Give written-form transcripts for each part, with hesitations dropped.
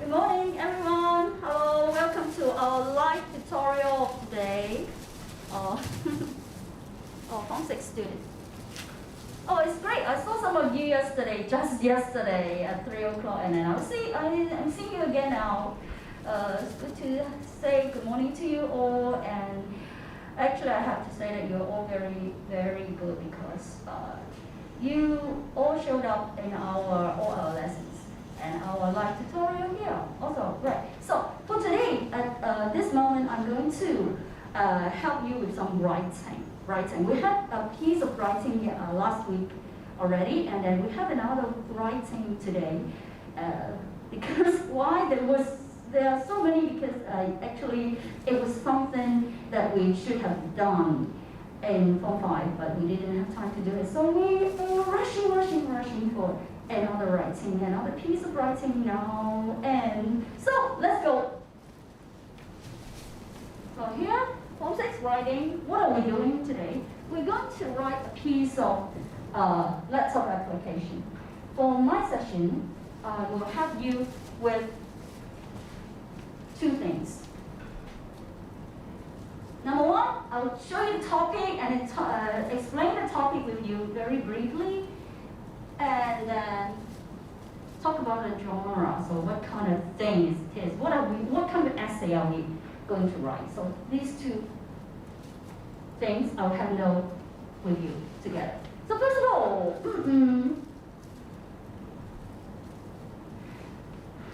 Good morning, everyone. Hello, welcome to our live tutorial of today. Form 6 student. Oh, it's great. I saw some of you yesterday, just yesterday at 3 o'clock, and then I'm seeing you again now. It's good to say good morning to you all, and actually I have to say that you're all very, very good because you all showed up in all our lessons and our live tutorial here also. Right. So for today, at this moment, I'm going to help you with some writing. We had a piece of writing last week already, and then we have another writing today. Because why there are so many, because actually it was something that we should have done in Form 5, but we didn't have time to do it. So we were rushing for another piece of writing now. And so let's go. So here, Form 6 writing, what are we doing today? We're going to write a piece of letter of application. For my session, I will help you with two things. Number one, I'll show you the topic and explain the topic with you very briefly, and then talk about the genre. So what kind of thing it is? What kind of essay are we going to write? So these two things I'll handle with you together. So first of all,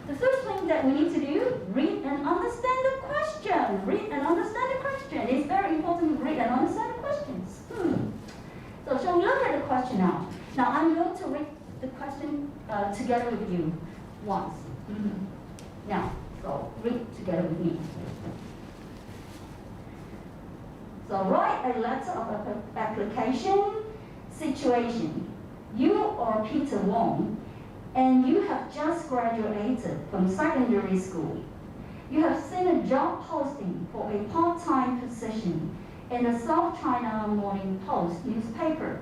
the first thing that we need to do, read and understand the question. Read and understand the question. It's very important to read and understand the questions. So shall we look at the question now? Now I'm going to read the question together with you once. Now, so read together with me. So write a letter of application. Situation. You are Peter Wong, and you have just graduated from secondary school. You have seen a job posting for a part-time position in the South China Morning Post newspaper.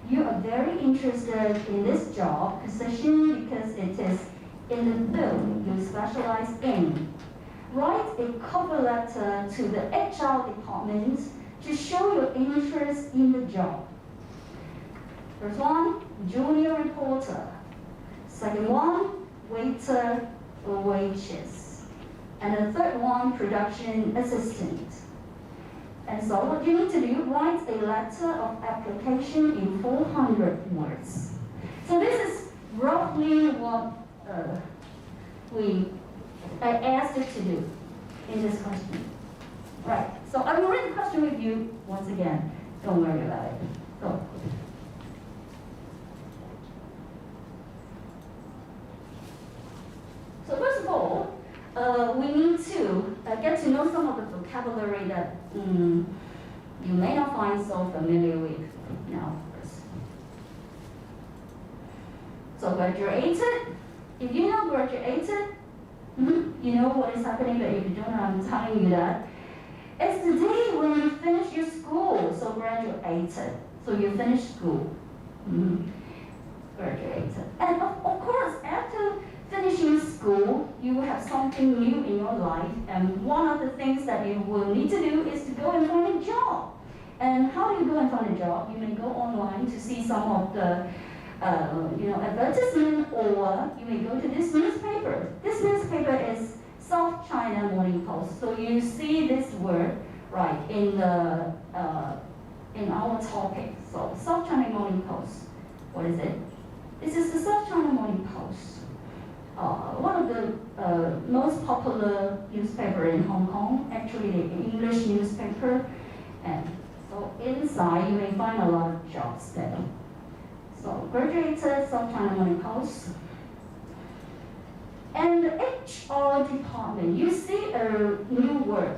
You are very interested in this job position because it is in the field you specialize in. Write a cover letter to the HR department to show your interest in the job. First one, junior reporter. Second one, waiter or waitress. And the third one, production assistant. And so what you need to do, write a letter of application in 400 words. So this is roughly what I asked you to do in this question. Right, so I will read the question with you once again. Don't worry about it. So first of all, we need to get to know some of the vocabulary that you may not find so familiar with now first. So graduated, if you know graduated, you know what is happening, but if you don't know, I'm telling you that. It's the day when you finish your school, so graduated. So you finished school, graduated. And of course, after finishing school, you will have something new in your life, and one of the things that you will need to do is to go and find a job. And how do you go and find a job? You may go online to see some of the advertisement, or you may go to this newspaper. This newspaper is South China Morning Post. So you see this word right in our topic. So South China Morning Post. What is it? This is the South China Morning Post. One of the most popular newspaper in Hong Kong, actually the English newspaper. And so inside you may find a lot of jobs there. So graduated, South China Morning Post. And the HR department, you see a new word,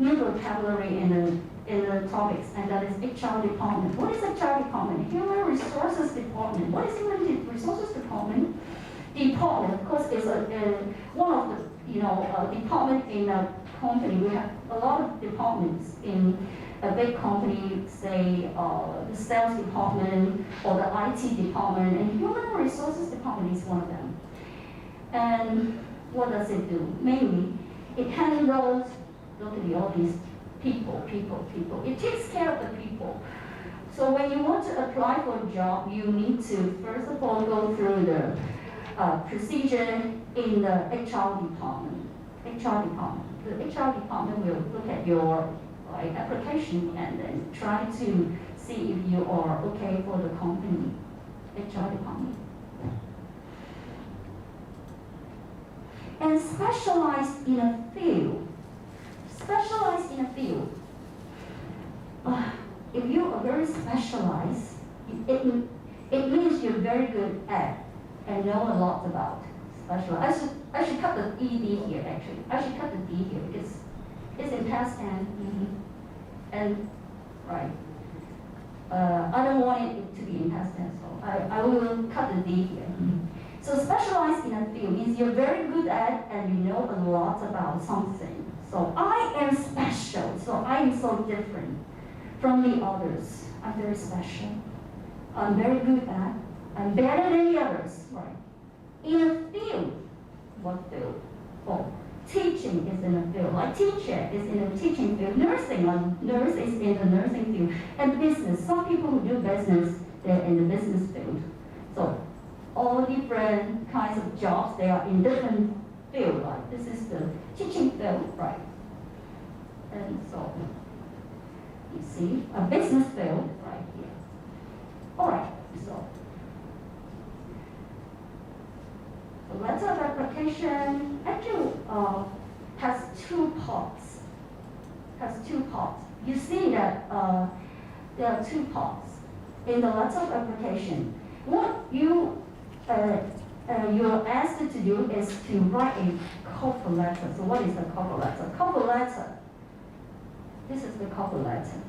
new vocabulary in the topics, and that is HR department. What is HR department? Human Resources Department. What is Human Resources Department? Department, of course, is one of the department in a company. We have a lot of departments in a big company, say the sales department or the IT department, and Human Resources Department is one of them. And what does it do? Mainly, it handles, look at all these people. It takes care of the people. So when you want to apply for a job, you need to, first of all, go through the procedure in the HR department. The HR department will look at your application and then try to see if you are okay for the company. HR department. And specialized in a field. If you are very specialized, it means you're very good at and know a lot about specialized. I should cut the ED here actually. I should cut the D here because it's in past tense. And right. I don't want it to be in past tense, so I will cut the D here. So specialized in a field means you're very good at and you know a lot about something. So I am special, so I am so different from the others. I'm very special. I'm very good at, I'm better than the others, right? In a field, what field? Oh, teaching is in a field. Like teacher is in a teaching field. Nursing, like nurse is in the nursing field. And business, some people who do business, they're in the business field. So all different kinds of jobs, they are in different field. Like this is the teaching field, right? And so you see a business field right here. All right, so the letter of application actually has two parts. You see that there are two parts in the letter of application. What you're asked to do is to write a cover letter. So what is the cover letter? Cover letter. This is the cover letter.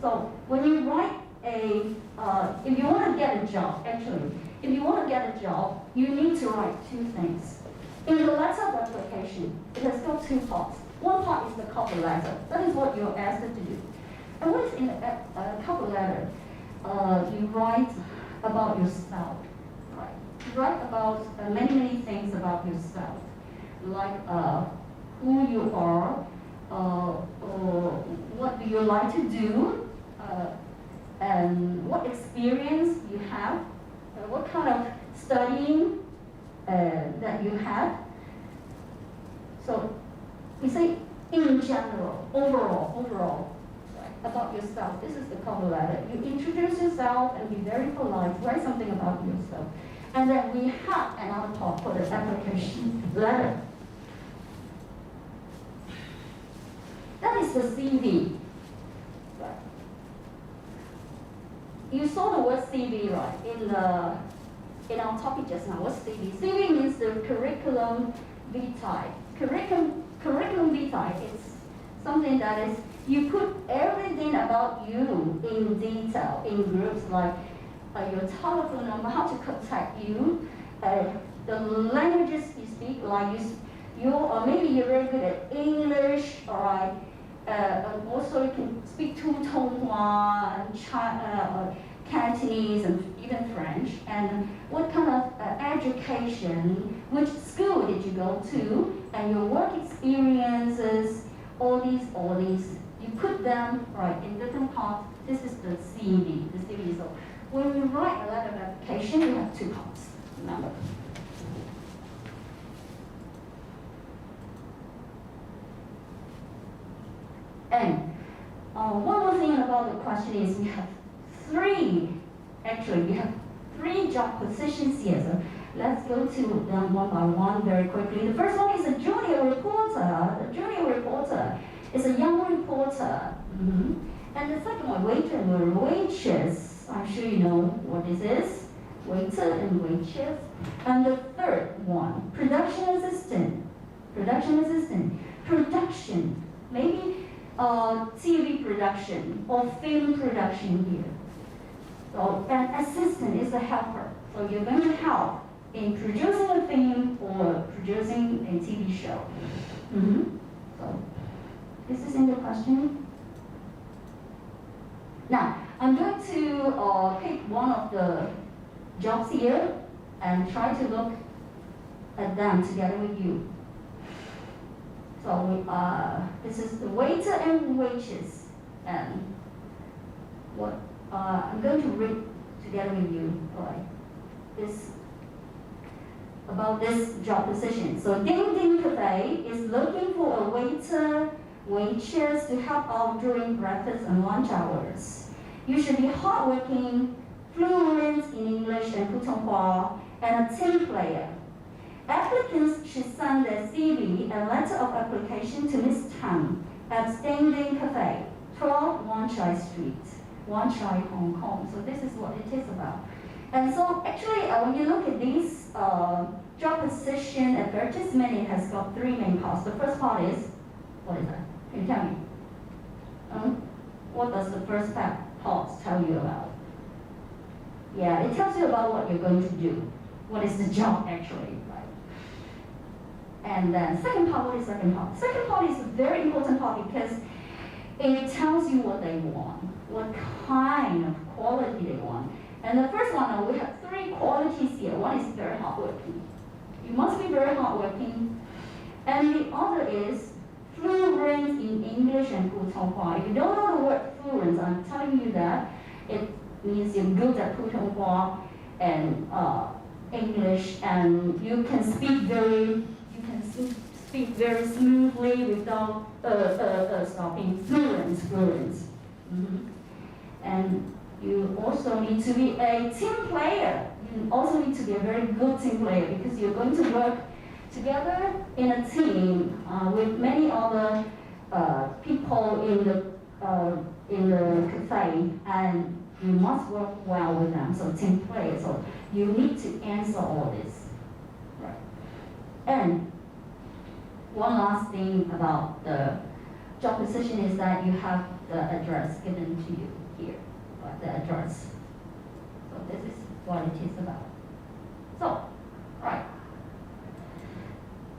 So when you write if you want to get a job, actually, if you want to get a job, you need to write two things. In the letter of application, it has got two parts. One part is the cover letter. That is what you're asked to do. And what is in the cover letter? You write about yourself. Right? You write about many things about yourself, like who you are, what do you like to do, and what experience you have, what kind of studying that you have. So we say in general, overall, right, about yourself. This is the cover letter. You introduce yourself and be very polite, write something about yourself. And then we have another part for the application letter. That is the CV. Right. You saw the word CV, right, in our topic just now. What's CV? CV means the curriculum vitae. Curriculum vitae is something that is, you put everything about you in detail, in groups like your telephone number, how to contact you, the languages you speak, like or maybe you're very good at English, all right. Also, you can speak Putonghua, Cantonese, and even French. And what kind of education, which school did you go to, and your work experiences, all these. You put them right in different parts. This is the CV. So when we write a letter of application, we have two parts. Remember. And one more thing about the question is we have three job positions here. So let's go to them one by one very quickly. The first one is a junior reporter. The junior reporter is a young reporter. And the second one, waiter and waitress. I'm sure you know what this is. Waiter and waitress. And the third one, production assistant. Production. Maybe TV production or film production here. So an assistant is a helper. So you're going to help in producing a film or producing a TV show. So this is in the question. Now I'm going to pick one of the jobs here and try to look at them together with you. So this is the waiter and waitress, and what I'm going to read together with you, this about this job position. So Ding Ding Cafe is looking for a waiter, waitress to help out during breakfast and lunch hours. You should be hardworking, fluent in English and Putonghua, and a team player. Applicants should send their CV and letter of application to Miss Tang at Ding Ding Cafe, 12 Wan Chai Street, Wan Chai, Hong Kong. So this is what it is about. And so actually, when you look at this job position advertisement, it has got three main parts. The first part is, what is that? Can you tell me? What does the first part tell you about? Yeah, it tells you about what you're going to do. What is the job actually, right? And then second part, what is second part? Second part is a very important part because it tells you what they want, what kind of quality they want. And the first one, we have three qualities here. One is very hardworking. You must be very hardworking. And the other is fluent in English and Putonghua. If you don't know the word fluent, I'm telling you that it means you're good at Putonghua and English, and you can speak very smoothly without stopping. Fluent. And you also need to be a team player. You also need to be a very good team player because you're going to work together in a team with many other people in the cafe, and you must work well with them. So team player. So you need to answer all this. Right. And one last thing about the job position is that you have the address given to you here. The address. So this is what it is about. So, right.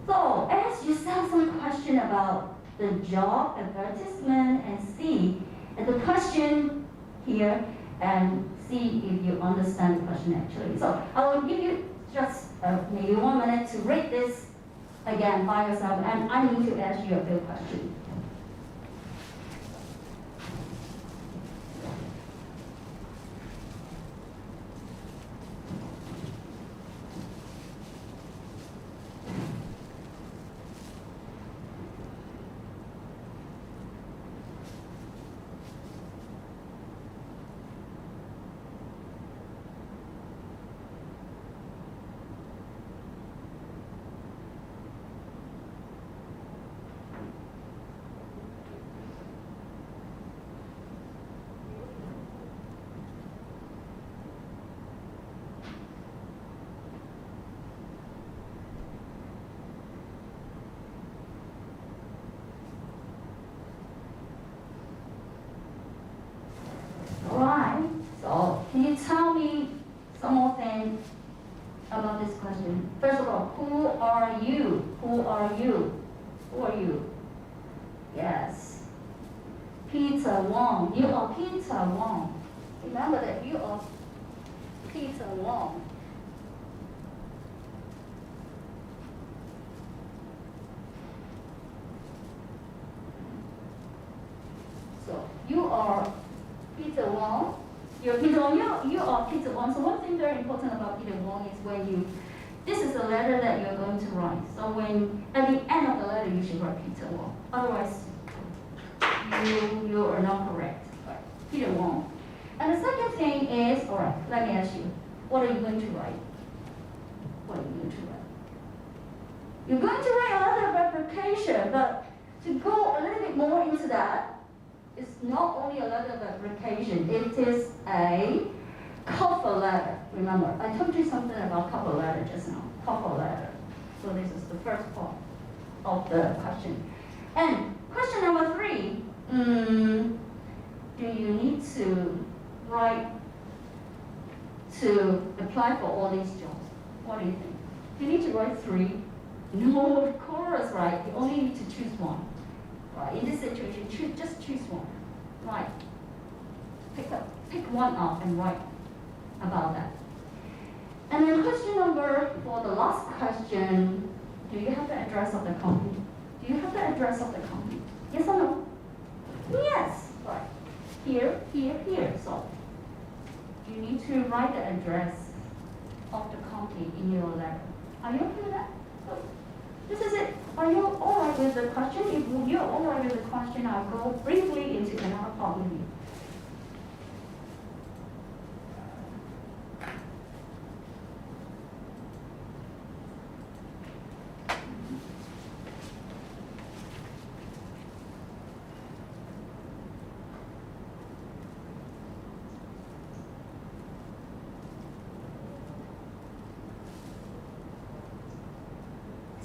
So ask yourself some question about the job advertisement and see the question here and see if you understand the question actually. So I will give you just maybe 1 minute to read this again by yourself, and I need to ask you a few questions. Can you tell me some more things about this question? First of all, who are you? Who are you? Who are you? Yes. Peter Wong. You are Peter Wong. Remember that you are Peter Wong. So you are Peter Wong. You're Peter Wong. You are Peter Wong. So one thing very important about Peter Wong is when this is a letter that you're going to write. So when at the end of the letter you should write Peter Wong. Otherwise, you are not correct. Right. Peter Wong. And the second thing is, all right, let me ask you, what are you going to write? What are you going to write? You're going to write a letter of application, but to go a little bit more into that, it's not only a letter of application, it is a cover letter. Remember, I told you something about cover letter just now, cover letter. So this is the first part of the question. And question number 3, do you need to write to apply for all these jobs? What do you think? Do you need to write 3? No, of course, right? You only need to choose one. Right? In this situation, just choose one. Right? Pick one up and write about that. And then question number, for the last question, do you have the address of the company? Do you have the address of the company? Yes or no? Yes, right. Here, here, here. So you need to write the address of the company in your letter. Are you okay with that? So, this is it. Are you all right with the question? If you're all right with the question, I'll go briefly into another part with you.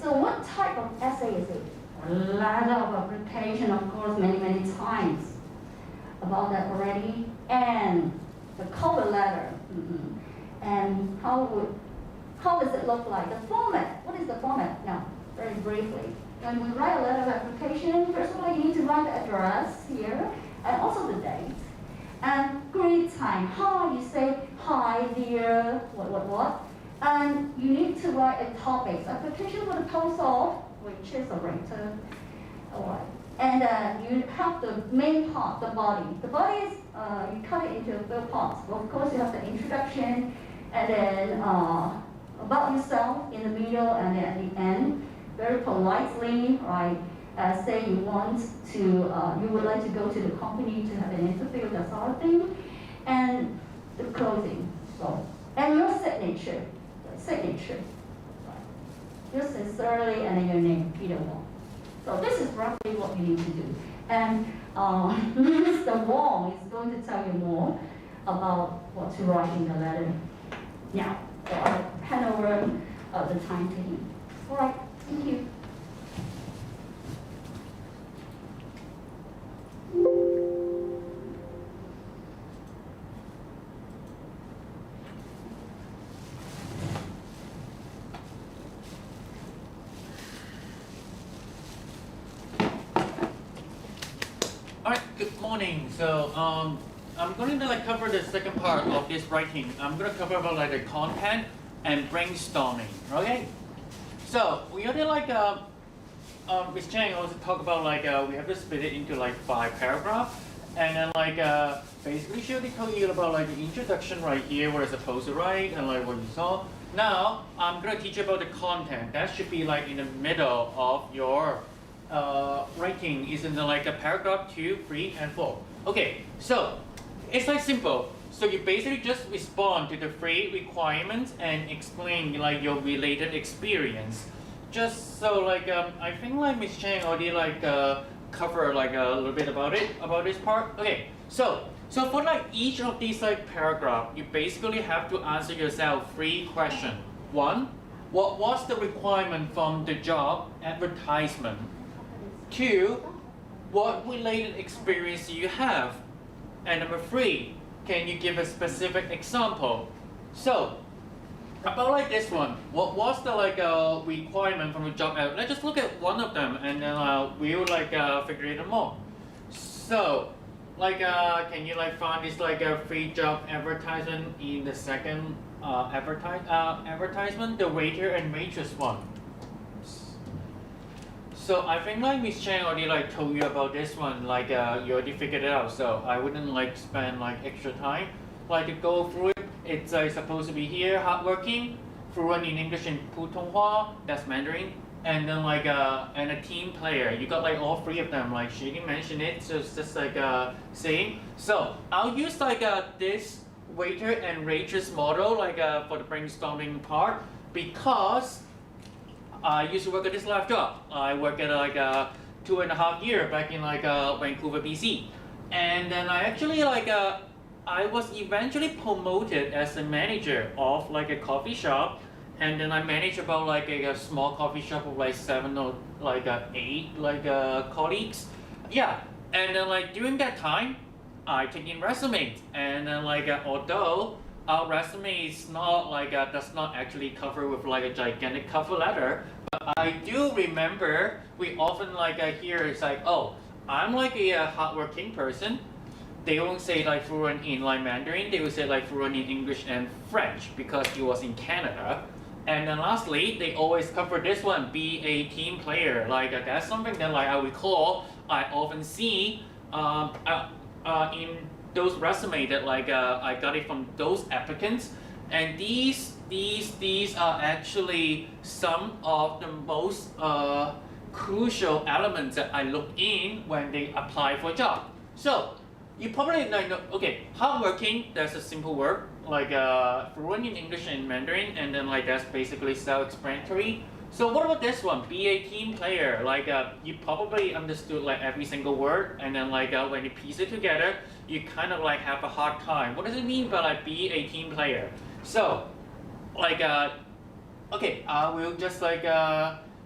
So what type of essay is it? A lot of application, of course, many times about that already. And the cover letter. And how does it look like? The format. What is the format? Now, very briefly. When we write a letter of application, first of all, you need to write the address here and also the date. And greet time. How you say hi, dear, what. And you need to write a topic. Application for the post of, which is a writer. Alright. And you have the main part, the body. The body is, you cut it into 4 parts. Well, of course, you have the introduction, and then about yourself in the middle, and then at the end, very politely, right? Say you want to, you would like to go to the company to have an interview, that sort of thing. And the closing. So, and your signature. Yours sincerely, and then your name, Peter Wong. So this is roughly what you need to do. And Mr. Wong is going to tell you more about what to write in the letter. Now, I'll hand over the time to him. All right, thank you. Good morning. So I'm going to cover the second part of this writing. I'm going to cover about the content and brainstorming. Okay. So we already Ms. Chang also talked about we have to split it into 5 paragraphs, and then basically she already told you about the introduction right here, what you're supposed to write and what you saw. Now I'm going to teach you about the content. That should be in the middle of your writing, is in the paragraph 2, 3, and 4. Okay, so it's simple. So you basically just respond to the 3 requirements and explain your related experience. Just so I think Ms. Chang already covered a little bit about this part. Okay, so for each of these paragraph, you basically have to answer yourself 3 questions. 1, what was the requirement from the job advertisement? 2, what related experience do you have? And number 3, can you give a specific example? So, about this one, what was the requirement from the job ad? Let's just look at one of them, and then we'll figure it out. So, can you find this free job advertisement in the second advertisement, the waiter and waitress one? So I think Ms. Chang already told you about this one, you already figured it out. So I wouldn't spend extra time to go through it. It's supposed to be here, hardworking, fluent in English and Putonghua, that's Mandarin, and then and a team player. You got all 3 of them. She didn't mention it, so it's just saying. So I'll use this waiter and waitress model for the brainstorming part, because I used to work at this lab job. I worked at 2.5 years back in Vancouver, BC, and then I actually I was eventually promoted as a manager of a coffee shop, and then I managed about a small coffee shop of 7 or 8 colleagues. Yeah, and then during that time, I take in resumes, and then although our resume is not does not actually cover with a gigantic cover letter, but I do remember we often hear it's oh, I'm a hardworking person. They won't say fluent in Mandarin. They will say fluent in English and French, because he was in Canada, And then lastly, they always cover this one, be a team player. Like that's something that like I recall, I often see in those resumes that like I got it from those applicants. And these are actually some of the most crucial elements that I look in when they apply for a job. So you probably know, okay, hardworking, that's a simple word, like fluent in English and Mandarin, and then like that's basically self-explanatory. So what about this one, be a team player? Like you probably understood like every single word, and then like when you piece it together, you kind of like have a hard time. What does it mean by like be a team player? So like okay, I will just like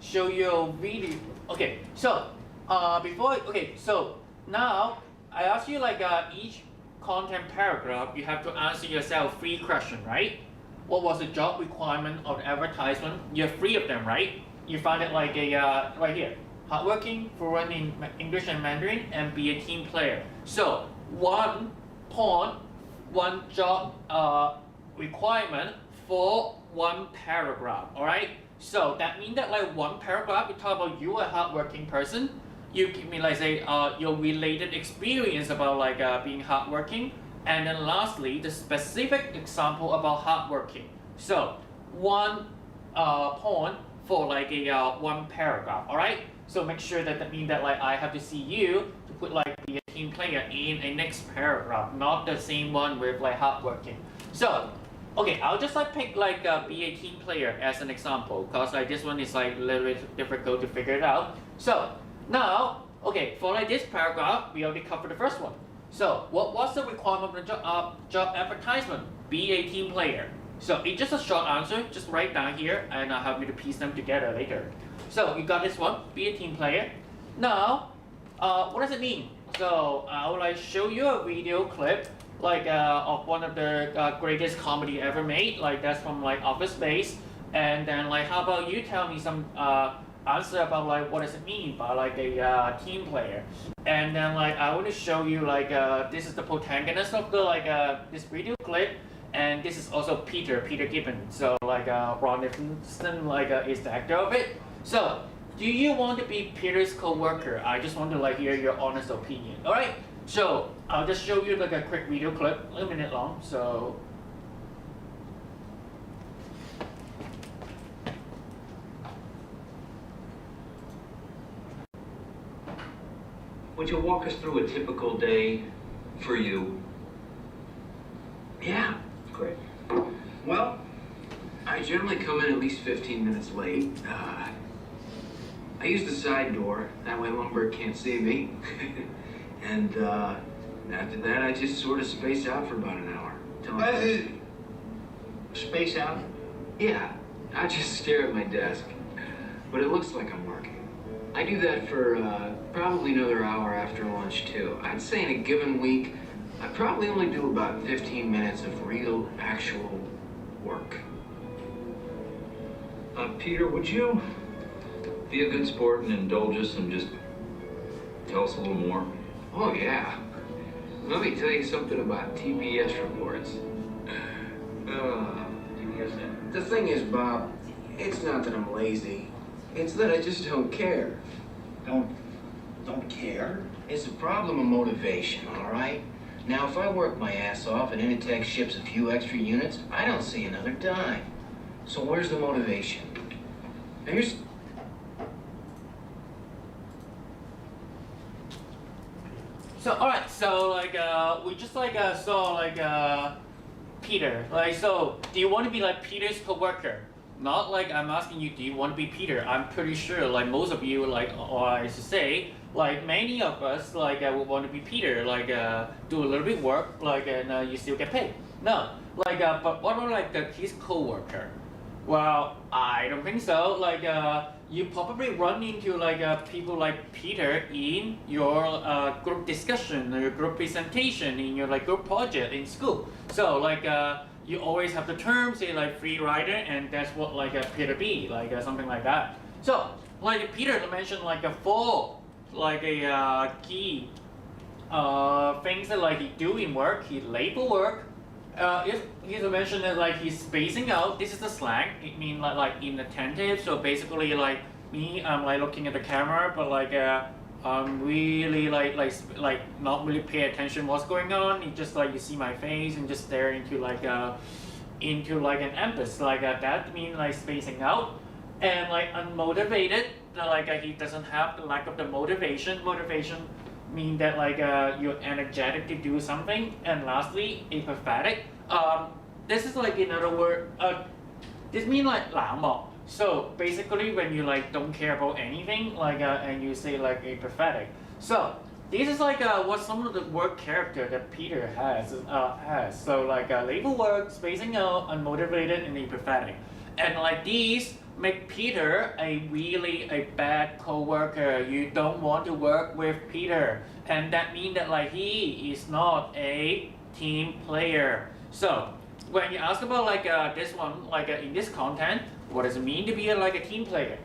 show you a video. Okay, so so now I ask you like each content paragraph, you have to answer yourself 3 questions, right? What was the job requirement of the advertisement? You have 3 of them, right? You find it like a right here, hardworking, fluent in English and Mandarin, and be a team player. So 1 point, 1 job requirement for 1 paragraph. All right. So that means that like 1 paragraph, we talk about you a hardworking person. You give me like say your related experience about like being hardworking, and then lastly the specific example about hardworking. So 1 point for like a 1 paragraph. All right. So make sure that means that like I have to see you to put like be a team player in a next paragraph, not the same one with like hardworking. So okay, I'll just like pick like be a team player as an example, because like this one is like a little bit difficult to figure it out. So now, okay, for like this paragraph, we already covered the first one. So what was the requirement of the job advertisement? Be a team player. So it's just a short answer, just write down here, and I'll have you to piece them together later. So you got this one, be a team player. Now, what does it mean? So I will like show you a video clip like of one of the greatest comedy ever made, like that's from like Office Space. And then like how about you tell me some answer about like what does it mean by like a team player. And then like I want to show you like this is the protagonist of the like this video clip, and this is also Peter Gibbon. So like Ron Livingston like is the actor of it. So do you want to be Peter's co-worker? I just want to like hear your honest opinion. All right. So I'll just show you like a quick video clip, a minute long. So would you walk us through a typical day for you? Yeah, great. Well, I generally come in at least 15 minutes late. I use the side door, that way Lumberg can't see me. And after that, I just sort of space out for about an hour. Space out? Yeah, I just stare at my desk. But it looks like I'm working. I do that for probably another hour after lunch, too. I'd say in a given week, I probably only do about 15 minutes of real, actual work. Peter, would you be a good sport and indulge us and just tell us a little more? Oh, yeah. Let me tell you something about TPS reports. The thing is, Bob, it's not that I'm lazy. It's that I just don't care. Don't care? It's a problem of motivation, all right? Now, if I work my ass off and Initech ships a few extra units, I don't see another dime. So where's the motivation? Here's... So alright, so like we just like saw like Peter. Like so, do you want to be like Peter's co-worker? Not like I'm asking you, do you want to be Peter? I'm pretty sure like most of you like, or I should say, like many of us like would want to be Peter. Like do a little bit work, like and you still get paid. No, like but what about like his co-worker? Well, I don't think so. Like you probably run into like people like Peter in your group discussion, or your group presentation, in your like group project in school. So like you always have the term say like free rider, and that's what like Peter be, like something like that. So like Peter mentioned like 4 like a key things that like he do in work. He label work, if he's mentioned that like he's spacing out, this is the slang. It means like inattentive. So basically like me, I'm like looking at the camera, but like I'm really like not really pay attention what's going on. It just like you see my face and just stare into like an abyss. Like that means like spacing out. And like unmotivated, like he doesn't have the lack of the motivation. Motivation mean that like you're energetic to do something. And lastly, apathetic. This is like in other word, this means like 冷漠. So basically, when you like don't care about anything, like and you say like apathetic. So this is like what some of the word character that Peter has. So like label word, spacing out, unmotivated, and apathetic. And like these make Peter a bad co-worker. You don't want to work with Peter, and that means that like he is not a team player. So when you ask about like this one, like in this content, what does it mean to be like a team player?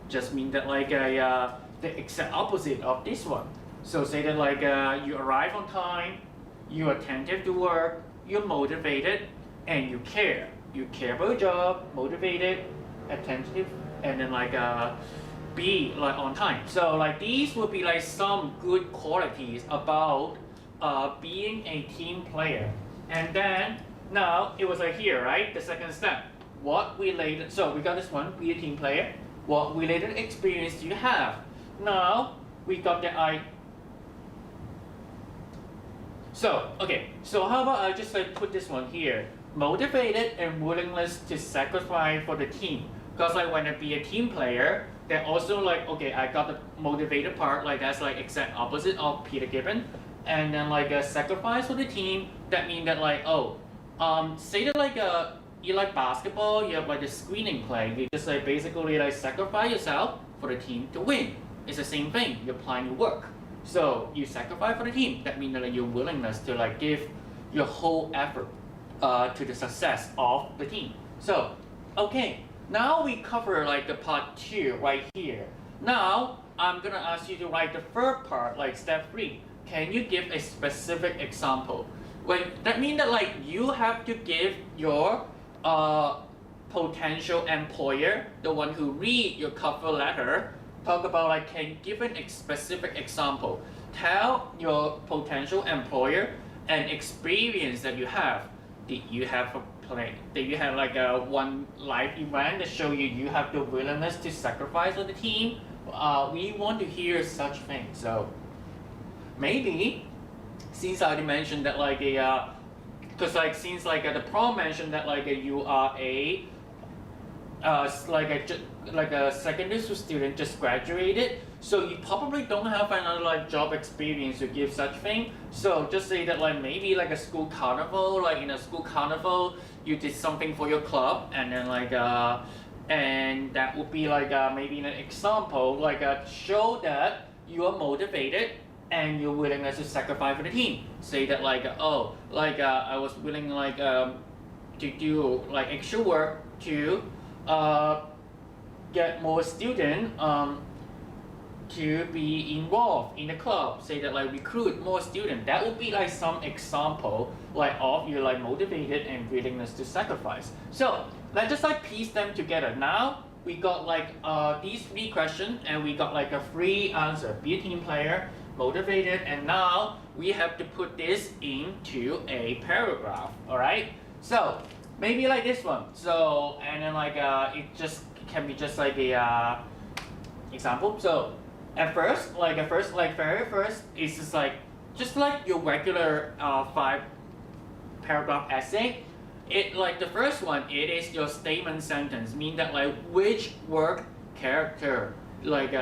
Just mean that like the exact opposite of this one. So say that like you arrive on time, you're attentive to work, you're motivated, and you care. You care about your job, motivated, attentive, and then like be like on time. So like these would be like some good qualities about being a team player. And then now it was like here, right? The second step. What related? So we got this one. Be a team player. What related experience do you have? Now we got the So okay. So how about I just like put this one here? Motivated and willingness to sacrifice for the team. Because like when I be a team player, they're also like, okay, I got the motivated part, like that's like exact opposite of Peter Gibbon. And then like a sacrifice for the team, that means that like, oh, say that like you like basketball, you have like a screening play, you just like basically like sacrifice yourself for the team to win. It's the same thing, you're applying your work. So you sacrifice for the team, that means that like, your willingness to like give your whole effort to the success of the team. So, okay, now we cover like the part 2 right here. Now, I'm gonna ask you to write the third part, like step 3. Can you give a specific example? That means that like you have to give your potential employer, the one who read your cover letter, talk about like can give a specific example. Tell your potential employer an experience that you have. Did you have a play? Did you have like a one life event that show you have the willingness to sacrifice for the team? We want to hear such things. So maybe since I mentioned that like a because like since like the prom mentioned that like you are a like a secondary school student just graduated, so you probably don't have another like job experience to give such thing. So just say that like maybe like a school carnival, like in a school carnival you did something for your club, and then like and that would be like maybe an example, like show that you are motivated and your willingness to sacrifice for the team. Say that like oh like I was willing like to do like extra work to get more students to be involved in the club. Say that like recruit more students. That would be like some example like of you like motivated and willingness to sacrifice. So let's just like piece them together. Now we got like these 3 questions and we got like a 3 answer. Be a team player, motivated, and now we have to put this into a paragraph. All right. So maybe like this one. So and then like it just can be just like a example. So at first very first it's just like your regular 5 paragraph essay. It like the first one, it is your statement sentence, mean that like which work character, like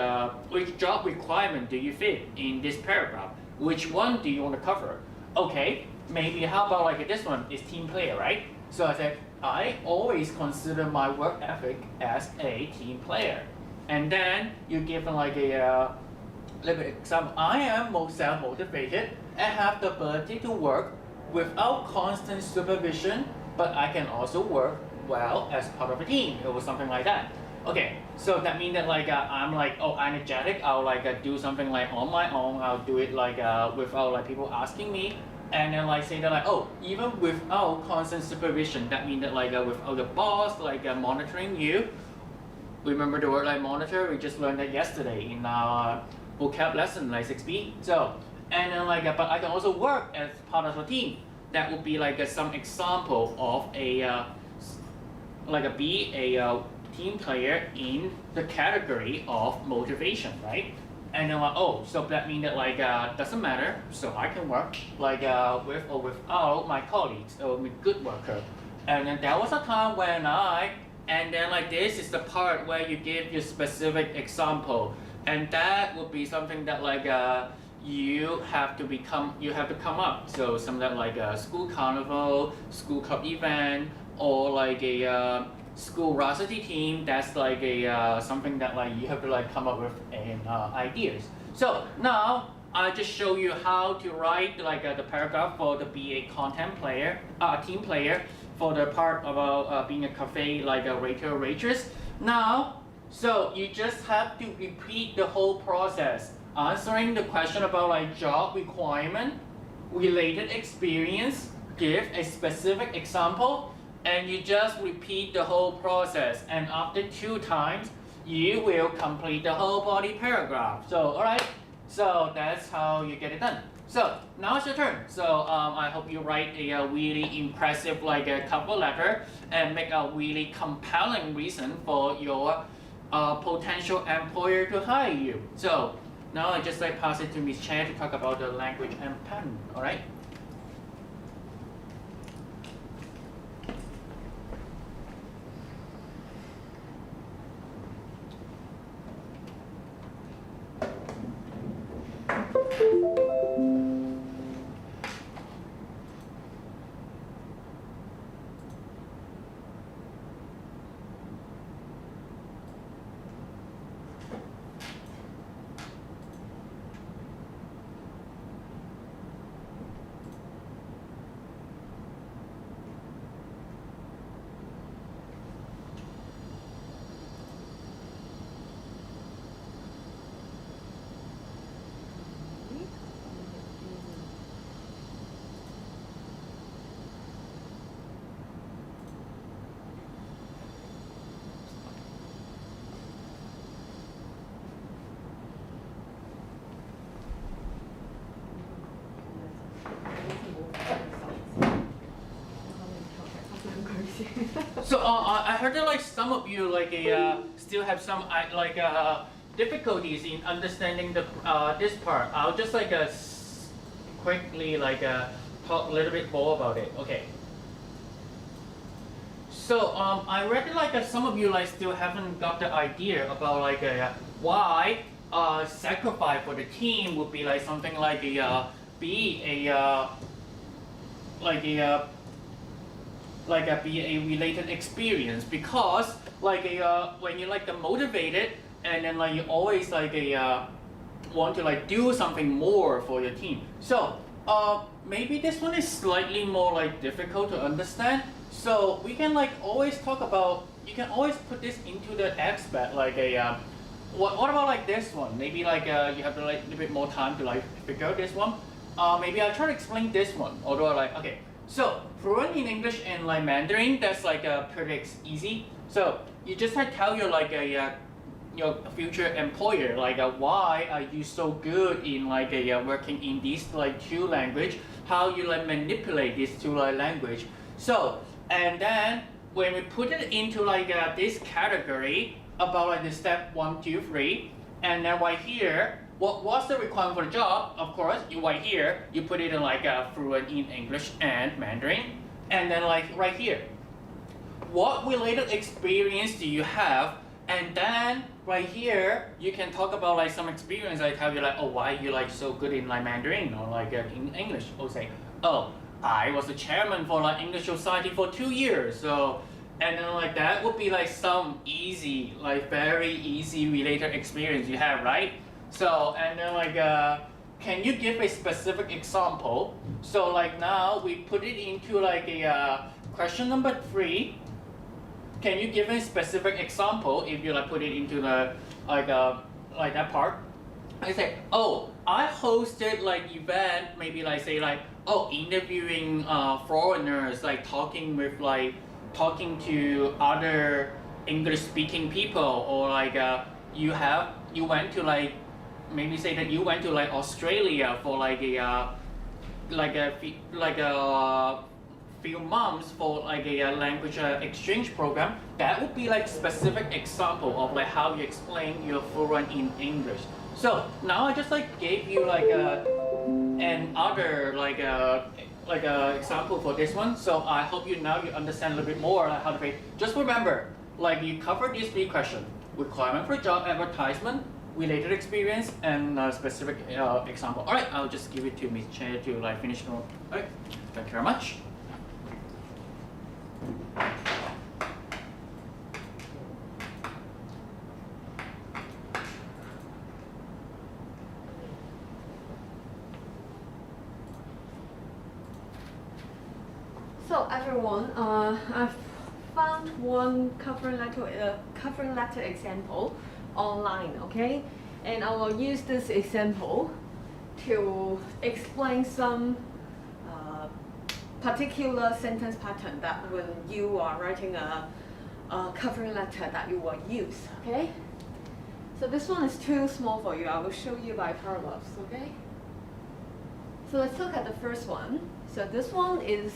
which job requirement do you fit in this paragraph? Which one do you want to cover? Okay, maybe how about like this one is team player, right? So I said, I always consider my work ethic as a team player. And then you give like a little bit example. I am self-motivated and have the ability to work without constant supervision, but I can also work well as part of a team, or something like that. Okay, so that means that like I'm like energetic. I'll like do something like on my own. I'll do it like without like people asking me. and then like say that like, oh, even without constant supervision, that means that like without the boss like monitoring you. Remember the word like monitor? We just learned that yesterday in our vocab lesson like 6B. So, and then like, but I can also work as part of a team. That would be like some example of a be a team player in the category of motivation, right? And then like, oh, so that means that like doesn't matter, so I can work like with or without my colleagues or with good worker. And then there was a time when and then like this is the part where you give your specific example, and that would be something that like you have to come up. So something that like a school carnival, school club event, or like a school varsity team. That's like a something that like you have to like come up with ideas. So now I just show you how to write like the paragraph for the be a content player, team player, for the part about being a cafe like a waiter or waitress. Now, so you just have to repeat the whole process, answering the question about like job requirement, related experience, give a specific example, and you just repeat the whole process. And after 2 times, you will complete the whole body paragraph. So, alright, so that's how you get it done. So now it's your turn. So I hope you write a really impressive like a cover letter and make a really compelling reason for your potential employer to hire you. So now I just like pass it to Ms. Chan to talk about the language and pattern. All right. So I heard that like some of you like still have some difficulties in understanding the this part. I'll just like quickly like talk a little bit more about it. Okay. So I read that like some of you like still haven't got the idea about like why sacrifice for the team would be like something like be a related experience, because like when you like motivated and then like you always like want to like do something more for your team. So maybe this one is slightly more like difficult to understand. So we can like always talk about, you can always put this into the aspect like what about like this one? Maybe like you have to like a little bit more time to like figure out this one. Maybe I'll try to explain this one. Although like okay. So fluent in English and like Mandarin, that's like pretty easy. So you just like tell your like your future employer like why are you so good in like working in these like 2 language, how you like manipulate these 2 like language. So and then when we put it into like this category about like the step 1, 2, 3, and then right here, what's the requirement for the job? Of course, you right here, you put it in like fluent in English and Mandarin. And then like right here, what related experience do you have? And then right here, you can talk about like some experience. I tell you like, oh, why you like so good in like Mandarin or like in English? Or say, oh, I was the chairman for like English Society for 2 years. So, and then like that would be like some easy, like very easy related experience you have, right? So, and then like, can you give a specific example? So like now we put it into like a question number 3. Can you give a specific example if you like put it into the like that part? I say, oh, I hosted like event, maybe like say like oh, interviewing foreigners, like talking to other English speaking people, or like you went to like, maybe say that you went to like Australia for like a few months for like a language exchange program. That would be like specific example of like how you explain you're fluent in English. So now I just like gave you like another like a example for this one. So I hope you understand a little bit more like how to pay. Just remember, like you covered these 3 questions: requirement for job advertisement, related experience, and specific example. All right, I'll just give it to Ms. Chair to like finish. All right, thank you very much. So everyone, I've found one covering letter example online, okay? And I will use this example to explain some particular sentence pattern that when you are writing a covering letter that you will use, okay? So this one is too small for you. I will show you by paragraphs, okay? So let's look at the first one. So this one is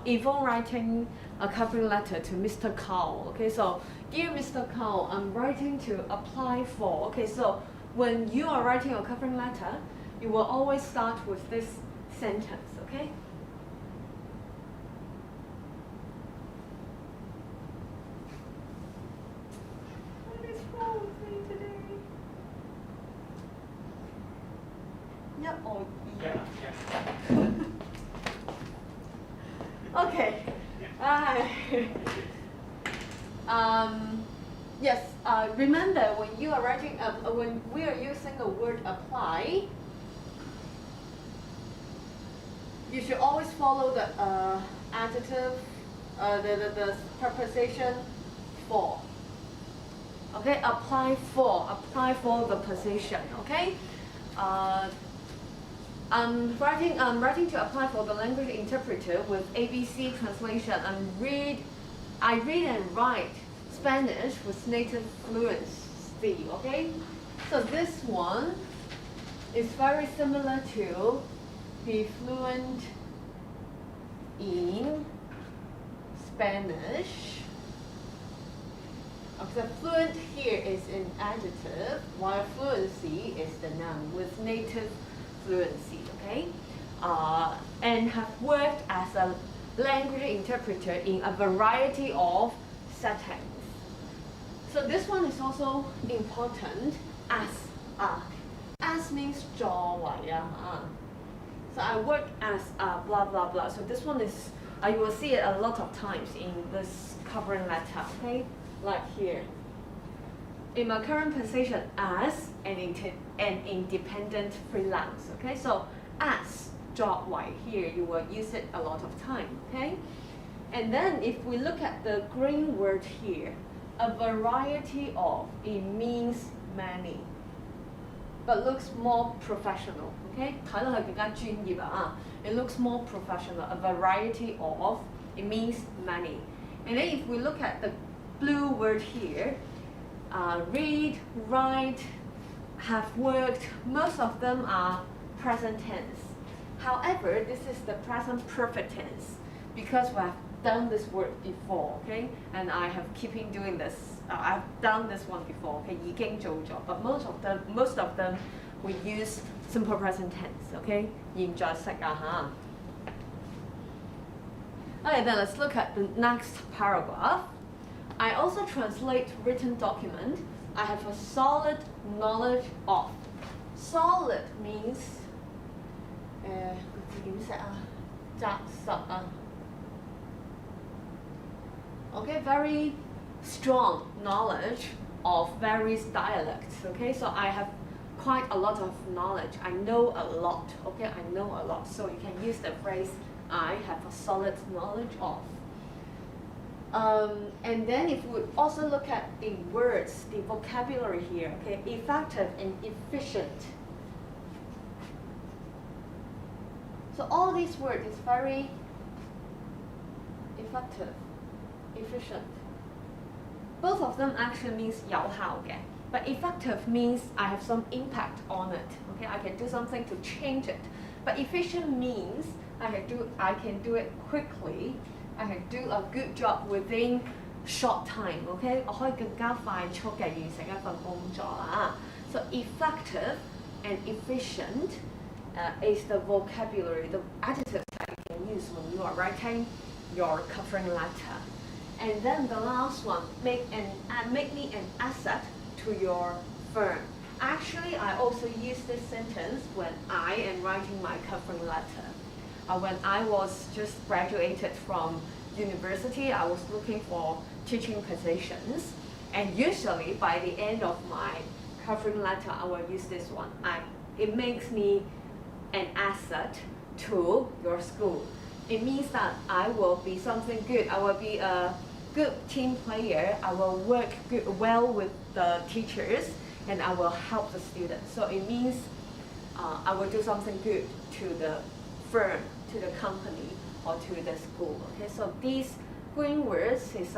Yvonne writing a covering letter to Mr. Carl. Okay, so dear Mr. Carl, I'm writing to apply for. Okay, so when you are writing a covering letter, you will always start with this sentence. Okay. What is wrong with me today? Yeah. Oh, yeah. Okay. Yes. Remember when you are writing, when we are using the word apply, you should always follow the adjective, the preposition for. Okay. Apply for the position. Okay. I'm writing to apply for the language interpreter with ABC translation. I read and write Spanish with native fluency. Okay, so this one is very similar to be fluent in Spanish. Okay, fluent here is an adjective, while fluency is the noun with native fluency, okay? And have worked as a language interpreter in a variety of settings. So this one is also important as. As means 作為啊. So I work as blah blah blah. So this one is, you will see it a lot of times in this covering letter, okay? Like here. In my current position as an independent freelance, okay? So as 作為 here, you will use it a lot of time, okay? And then if we look at the green word here, a variety of, it means many, but looks more professional, okay? 睇落係更加專業啊. It looks more professional. A variety of, it means many. And then if we look at the blue word here, read, write, have worked, most of them are present tense. However, this is the present perfect tense because we have done this word before, okay? And I have keeping doing this. I've done this one before, okay? 已經做咗, but most of them we use simple present tense, okay? 現在式啊 Okay, then let's look at the next paragraph. I also translate written document. I have a solid knowledge of. Solid means 點寫啊？紮實啊。Okay, very strong knowledge of various dialects. Okay, so I have quite a lot of knowledge. I know a lot. Okay, I know a lot. So you can use the phrase I have a solid knowledge of. And then if we also look at the words, the vocabulary here, okay, effective and efficient. So all these words is very effective, efficient. Both of them actually means 有效嘅, but effective means I have some impact on it. Okay, I can do something to change it. But efficient means I can do it quickly. I can do a good job within short time. Okay, 我可以更加快速嘅完成一份工作啦。So effective and efficient is the vocabulary, the adjectives that you can use when you are writing your covering letter. And then the last one, make me an asset to your firm. Actually, I also use this sentence when I am writing my covering letter. When I was just graduated from university, I was looking for teaching positions. And usually by the end of my covering letter, I will use this one. It makes me an asset to your school. It means that I will be something good. I will be a good team player. I will work well with the teachers, and I will help the students. So it means I will do something good to the firm, to the company, or to the school. Okay, so these green words is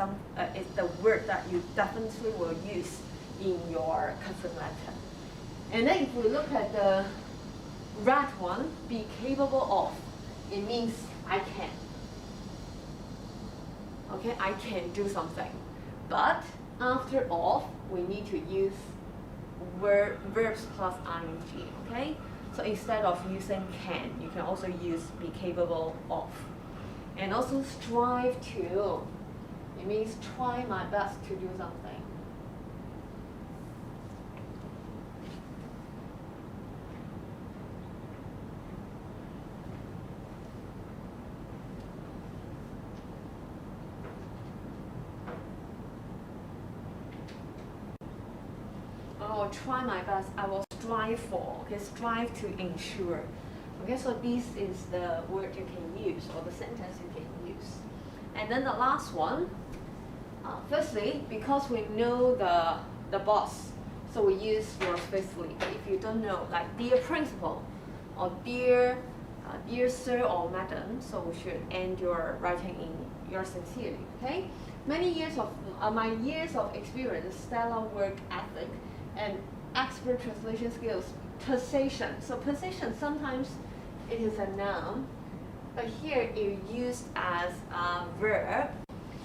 the word that you definitely will use in your covering letter. And then if we look at the red one, be capable of, it means I can. Okay, I can do something. But after of, we need to use verbs plus ing, okay? So instead of using can, you can also use be capable of. And also strive to, it means try my best to do something. I will try my best. I will strive for. Okay, strive to ensure. Okay, so this is the word you can use or the sentence you can use. And then the last one. Firstly, because we know the boss, so we use yours faithfully. But if you don't know, like dear principal or dear sir or madam, so we should end your writing in yours sincerely. Okay. Many years of my years of experience, stellar work ethic, and expert translation skills. Possession. So possession, sometimes it is a noun, but here it's used as a verb.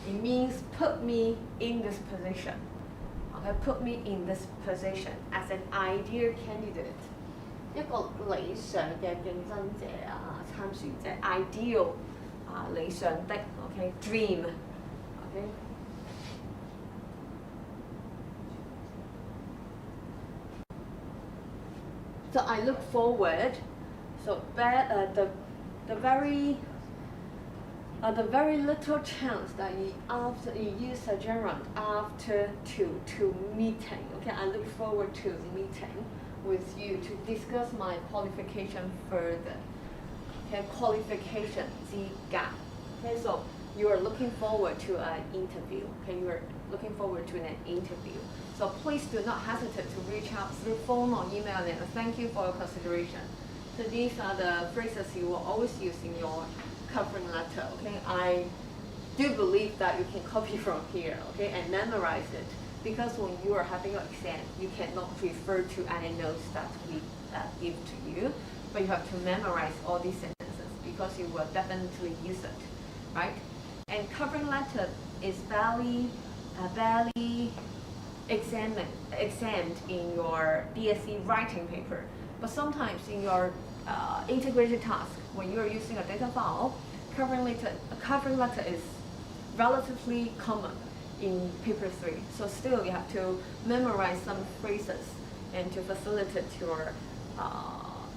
It means put me in this position. Okay, put me in this position as an ideal candidate. 一個理想嘅競爭者參選者 ideal 理想的 okay dream okay. So I look forward. So the very little chance that you use a gerund after to meeting. Okay, I look forward to meeting with you to discuss my qualification further. Okay, qualification 資格. Okay, so you are looking forward to an interview. Okay, you are looking forward to an interview. So please do not hesitate to reach out through phone or email, and thank you for your consideration. So these are the phrases you will always use in your covering letter. Okay, I do believe that you can copy from here, okay, and memorize it, because when you are having your exam, you cannot refer to any notes that we give to you, but you have to memorize all these sentences because you will definitely use it, right? And covering letter is barely examined in your BSc writing paper, but sometimes in your integrated task, when you are using a data file, covering letter is relatively common in paper 3. So still you have to memorize some phrases and to facilitate your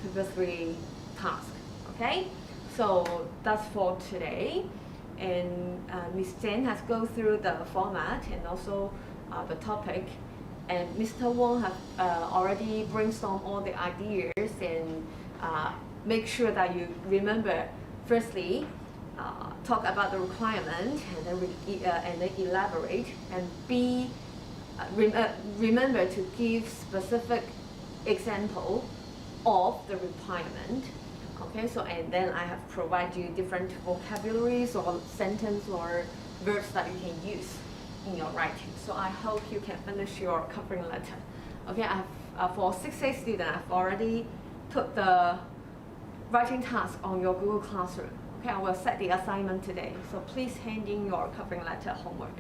paper 3 task. Okay, so that's for today. And Ms. Jen has gone through the format and also the topic, and Mr. Wong have already brainstormed all the ideas and make sure that you remember. Firstly, talk about the requirement and then elaborate, and remember to give specific example of the requirement. Okay, so and then I have provided you different vocabularies or sentence or verbs that you can use in your writing. So I hope you can finish your covering letter. Okay, I have for 6A student, I've already put the writing task on your Google Classroom. Okay, I will set the assignment today. So please hand in your covering letter homework.